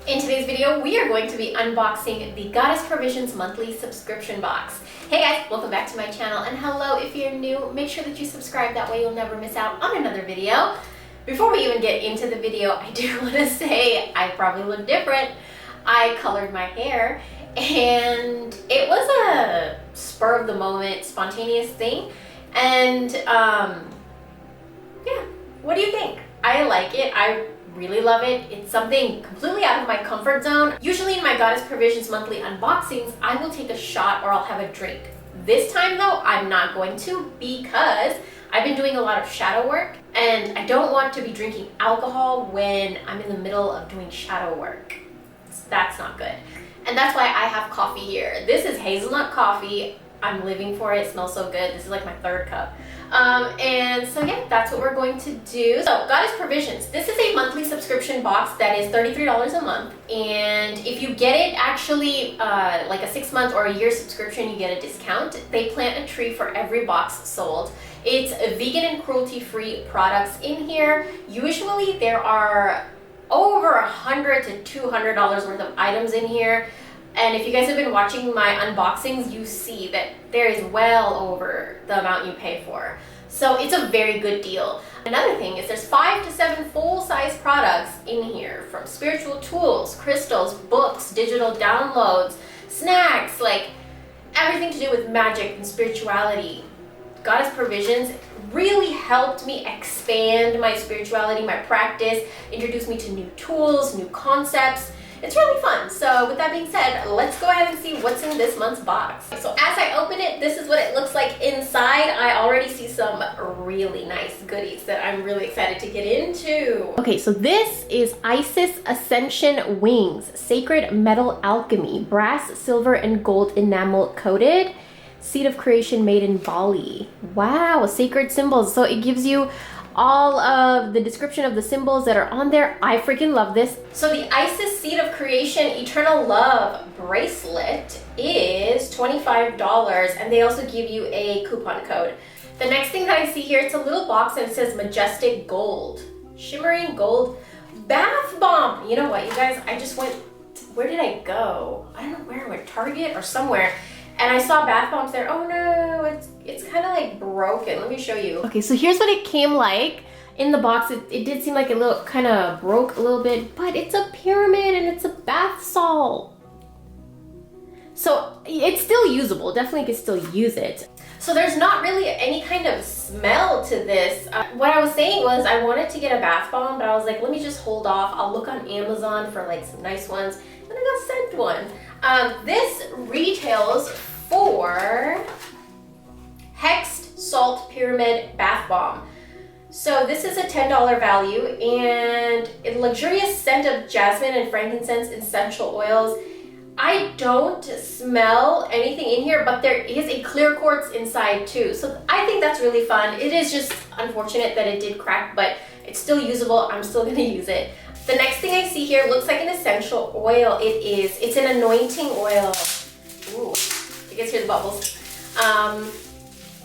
In today's video, we are going to be unboxing the Goddess Provisions monthly subscription box. Hey guys, welcome back to my channel, and hello if you're new, make sure that you subscribe, that way you'll never miss out on another video. Before we even get into the video, I do want to say I probably look different. I colored my hair, and it was a spur of the moment, spontaneous thing, and yeah, what do you think? I like it. I really love it. It's something completely out of my comfort zone. Usually in my Goddess Provisions monthly unboxings, I will take a shot or I'll have a drink. This time though, I'm not going to because I've been doing a lot of shadow work and I don't want to be drinking alcohol when I'm in the middle of doing shadow work. That's not good. And that's why I have coffee here. This is hazelnut coffee. I'm living for it. It smells so good. This is like my third cup. And so yeah, that's what we're going to do. So Goddess Provisions, this is a monthly subscription box that is $33 a month. And if you get it actually like a 6-month or a year subscription, you get a discount. They plant a tree for every box sold. It's vegan and cruelty-free products in here. Usually there are over $100 to $200 worth of items in here. And if you guys have been watching my unboxings, you see that there is well over the amount you pay for. So it's a very good deal. Another thing is there's 5 to 7 full-size products in here, from spiritual tools, crystals, books, digital downloads, snacks, like everything to do with magic and spirituality. Goddess Provisions really helped me expand my spirituality, my practice, introduced me to new tools, new concepts. It's really fun. So with that being said, let's go ahead and see what's in this month's box. So as I open it, this is what it looks like inside. I already see some really nice goodies that I'm really excited to get into. Okay, so this is Isis Ascension Wings, Sacred Metal Alchemy, brass, silver, and gold enamel coated. Seed of Creation made in Bali. Wow, sacred symbols. So it gives you all of the description of the symbols that are on there. I freaking love this. So the Isis Seed of Creation Eternal Love bracelet is $25, and they also give you a coupon code. The next thing that I see here, it's a little box and it says Majestic Gold, Shimmering Gold Bath Bomb. You know what, you guys, I just went, where did I go? I don't know where, I went Target or somewhere. And I saw bath bombs there. Oh no, it's kind of like broken. Let me show you. Okay, so here's what it came like. In the box, it did seem like it little kind of broke a little bit, but it's a pyramid and it's a bath salt. So it's still usable. Definitely could still use it. So there's not really any kind of smell to this. What I was saying was I wanted to get a bath bomb, but I was like, let me just hold off. I'll look on Amazon for like some nice ones. And I got sent one. This retails for Hexed Salt Pyramid Bath Bomb. So this is a $10 value, and a luxurious scent of jasmine and frankincense essential oils. I don't smell anything in here, but there is a clear quartz inside too. So I think that's really fun. It is just unfortunate that it did crack, but it's still usable. I'm still gonna use it. The next thing I see here looks like an essential oil. It's an anointing oil. Ooh, you guys hear the bubbles.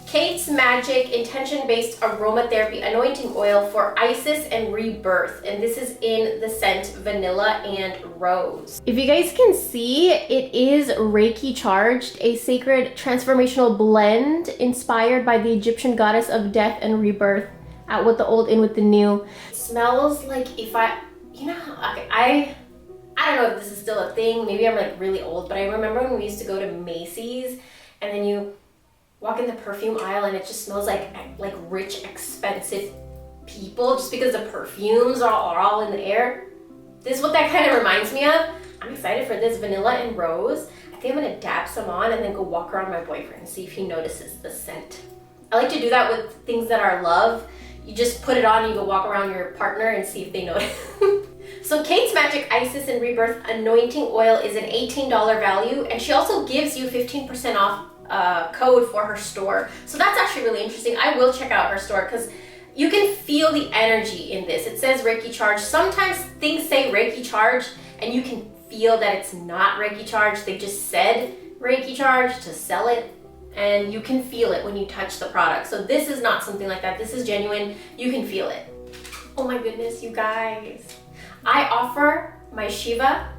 Kate's Magic Intention-Based Aromatherapy Anointing Oil for Isis and Rebirth. And this is in the scent Vanilla and Rose. If you guys can see, it is Reiki charged, a sacred transformational blend inspired by the Egyptian goddess of death and rebirth. Out with the old, in with the new. It smells like if you know, okay, I don't know if this is still a thing. Maybe I'm like really old, but I remember when we used to go to Macy's and then you walk in the perfume aisle and it just smells like rich, expensive people just because the perfumes are all in the air. This is what that kind of reminds me of. I'm excited for this Vanilla and Rose. I think I'm gonna dab some on and then go walk around my boyfriend and see if he notices the scent. I like to do that with things that are love. You just put it on and you go walk around your partner and see if they notice. So Kate's Magic Isis and Rebirth Anointing Oil is an $18 value, and she also gives you 15% off code for her store. So that's actually really interesting. I will check out her store because you can feel the energy in this. It says Reiki charge. Sometimes things say Reiki charge and you can feel that it's not Reiki charge. They just said Reiki charge to sell it, and you can feel it when you touch the product. So this is not something like that. This is genuine. You can feel it. Oh my goodness, you guys. I offer my Shiva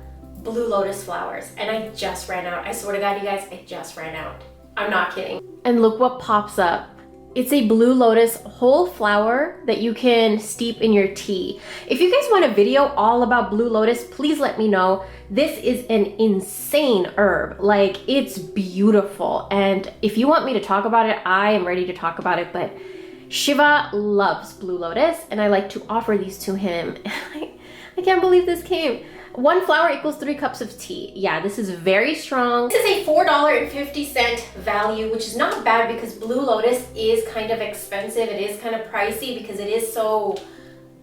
Blue Lotus flowers, and I just ran out. I swear to God, you guys, I just ran out. I'm not kidding. And look what pops up. It's a Blue Lotus whole flower that you can steep in your tea. If you guys want a video all about Blue Lotus, please let me know. This is an insane herb. Like, it's beautiful. And if you want me to talk about it, I am ready to talk about it. But Shiva loves Blue Lotus, and I like to offer these to him. I can't believe this came. 1 flower equals 3 cups of tea. Yeah, this is very strong. This is a $4.50 value, which is not bad because Blue Lotus is kind of expensive. It is kind of pricey because it is so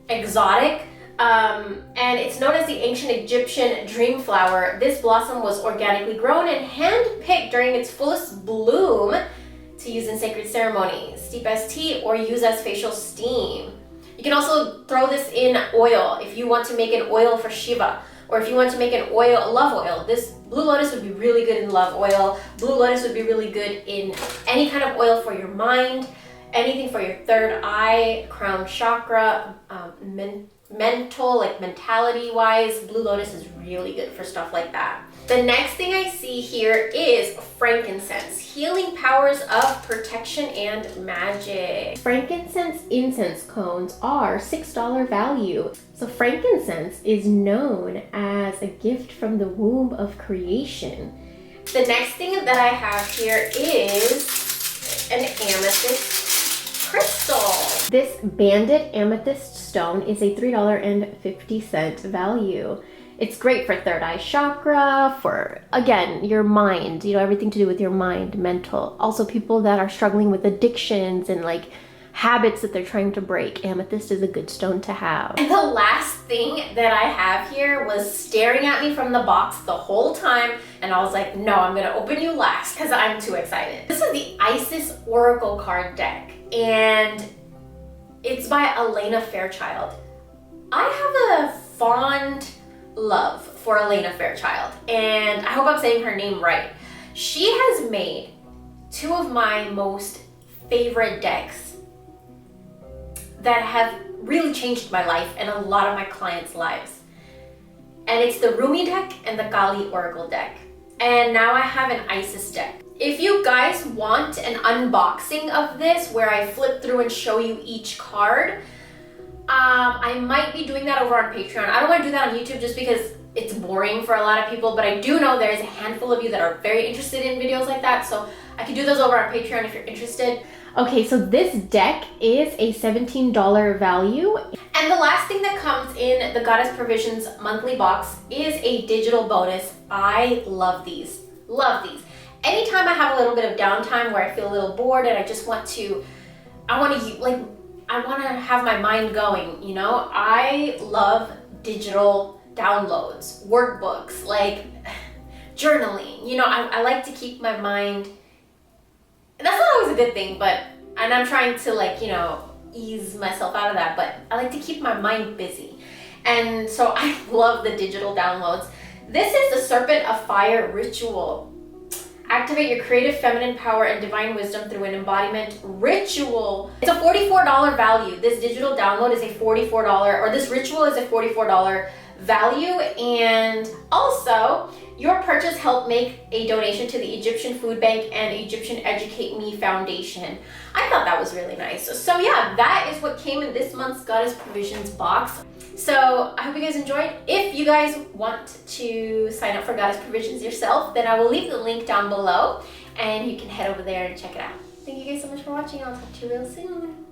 exotic. And it's known as the ancient Egyptian dream flower. This blossom was organically grown and hand-picked during its fullest bloom to use in sacred ceremonies, steep as tea, or use as facial steam. You can also throw this in oil if you want to make an oil for Shiva. Or if you want to make an oil, love oil, this Blue Lotus would be really good in love oil. Blue Lotus would be really good in any kind of oil for your mind, anything for your third eye, crown chakra, mental, like mentality wise. Blue Lotus is really good for stuff like that. The next thing I see here is frankincense, healing powers of protection and magic. Frankincense incense cones are $6 value. So frankincense is known as a gift from the womb of creation. The next thing that I have here is an amethyst crystal. This banded amethyst stone is a $3.50 value. It's great for third eye chakra, for, again, your mind, you know, everything to do with your mind, mental. Also people that are struggling with addictions and like habits that they're trying to break. Amethyst is a good stone to have. And the last thing that I have here was staring at me from the box the whole time, and I was like, no, I'm gonna open you last because I'm too excited. This is the Isis Oracle card deck, and it's by Elena Fairchild. I have a fond love for Elena Fairchild, and I hope I'm saying her name right. She has made 2 of my most favorite decks that have really changed my life and a lot of my clients' lives. And it's the Rumi deck and the Kali Oracle deck. And now I have an Isis deck. If you guys want an unboxing of this where I flip through and show you each card, I might be doing that over on Patreon. I don't want to do that on YouTube just because it's boring for a lot of people, but I do know there's a handful of you that are very interested in videos like that, so I can do those over on Patreon if you're interested. Okay, so this deck is a $17 value. And the last thing that comes in the Goddess Provisions monthly box is a digital bonus. I love these, love these. Anytime I have a little bit of downtime where I feel a little bored and I just want to, I want to have my mind going, you know? I love digital downloads, workbooks, like journaling. You know, I like to keep my mind, that's not always a good thing, and I'm trying to, like, you know, ease myself out of that, but I like to keep my mind busy. And so I love the digital downloads. This is the Serpent of Fire ritual. Activate your creative feminine power and divine wisdom through an embodiment ritual. It's a $44 value. This digital download is a $44, or this ritual is a $44 value. And also, your purchase helped make a donation to the Egyptian Food Bank and Egyptian Educate Me Foundation. I thought that was really nice. So yeah, that is what came in this month's Goddess Provisions box. So I hope you guys enjoyed. If you guys want to sign up for Goddess Provisions yourself, then I will leave the link down below and you can head over there and check it out. Thank you guys so much for watching. I'll talk to you real soon.